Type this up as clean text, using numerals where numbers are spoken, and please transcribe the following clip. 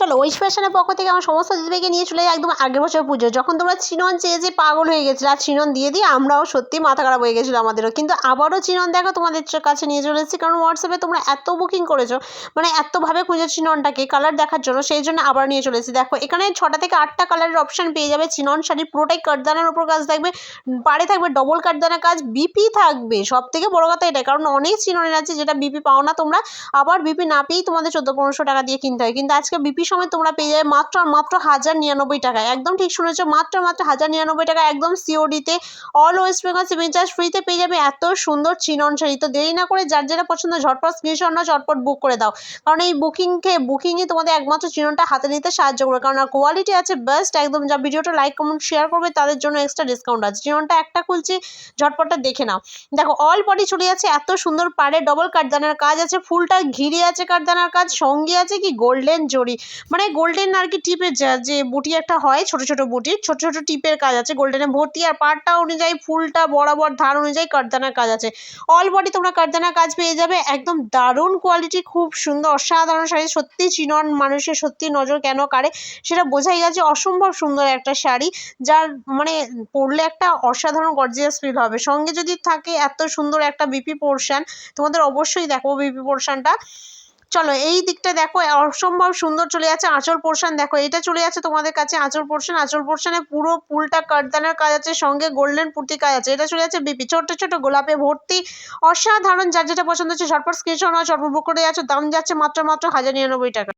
চলো ওই ফ্যাশনের পক্ষ থেকে আমার সমস্ত দিদিভাইকে নিয়ে চলে যাই একদম আগের বছর পুজো, যখন তোমরা চিনন চেয়ে যে পাগল হয়ে গেছিলে, আর চিনন দিয়ে দিয়ে আমরাও সত্যি মাথা খারাপ হয়ে গেছিলো আমাদেরও। কিন্তু আবারও চিনন দেখো তোমাদের কাছে নিয়ে চলে এসেছি, কারণ হোয়াটসঅ্যাপে তোমরা এত বুকিং করেছো, মানে এতভাবে খুঁজে চিননটাকে কালার দেখার জন্য, সেই জন্য আবার নিয়ে চলে এসেছি। দেখো এখানে 6টা থেকে 8টা কালারের অপশান পেয়ে যাবে। চিনন শাড়ি পুরোটাই কাটদানার ওপর কাজ থাকবে, পাড়ে থাকবে ডবল কাটদানা কাজ, বিপি থাকবে। সব থেকে বড় কথা এটাই, কারণ অনেক চিননের আছে যেটা বিপি পাও না তোমরা, আবার বিপি না পেয়েই তোমাদের 1400-1500 টাকা দিয়ে কিনতে হয়। কিন্তু আজকে বিপি সময় তোমরা পেয়ে যাবে মাত্র আর মাত্র 1099 টাকায়। একদম ঠিক শুনেছো, মাত্র 1099 টাকা, একদম সিওডিতে, all West Bengal shipping charge ফ্রিতে পেয়ে যাবে এত সুন্দর চিনন শাড়ি। তো দেরি না করে যার যেটা পছন্দ ঝটপট স্ক্রিনশট নাও, ঝটপট বুক করে দাও, কারণ এই বুকিংয়ে তোমাদের একমাত্র চিননটা হাতে নিতে সাহায্য করবে, কারণ আর কোয়ালিটি আছে বেস্ট একদম। যা ভিডিওটা লাইক কমেন্ট শেয়ার করবে তাদের জন্য এক্সট্রা ডিসকাউন্ট আছে। চিননটা একটা খুলছি, ঝটপটটা দেখে নাও। দেখো অল বডি চলে যাচ্ছে এত সুন্দর, পাড়ে ডবল কাটদানার কাজ আছে, ফুলটা ঘিরে আছে কাটদানার কাজ, সঙ্গে আছে কি গোল্ডেন জরি, মানে গোল্ডেন আর কি টিপের যে বুটি একটা হয়, ছোট ছোট বুটির ছোট ছোট টিপের কাজ আছে গোল্ডেনে ভর্তি, আর পাড়টা অনুযায়ী ফুলটা বরাবর ধার অনুযায়ী কাটদানার কাজ আছে। অল বডি তোমরা কাটদানার কাজ পেয়ে যাবে, একদম দারুণ কোয়ালিটি, খুব সুন্দর অসাধারণ শাড়ি। সত্যি চিনন মানুষের সত্যি নজর কেন কাড়ে সেটা বোঝাই গেছে। অসম্ভব সুন্দর একটা শাড়ি, যার মানে পরলে একটা অসাধারণ গর্জিয়াস ফিল হবে। সঙ্গে যদি থাকে এত সুন্দর একটা বিপি পোর্শন, তোমাদের অবশ্যই দেখো বিপি পোর্শনটা। চলো এই দিকটা দেখো, অসম্ভব সুন্দর চলে যাচ্ছে আঁচল পোর্শন। দেখো এটা চলে যাচ্ছে তোমাদের কাছে আঁচল পোর্শন, আঁচল পোর্শনে পুরো ফুলটা কাটদানার কাজ আছে, সঙ্গে গোল্ডেন পুঁতি কাজ আছে। এটা চলে যাচ্ছে বিপি, ছোট ছোট গোলাপে ভর্তি, অসাধারণ। যার যেটা পছন্দ হচ্ছে ঝটপট স্ক্রিনশট নাও, ঝটপট বুক করে যাচ্ছে। দাম যাচ্ছে মাত্র 1099 টাকা।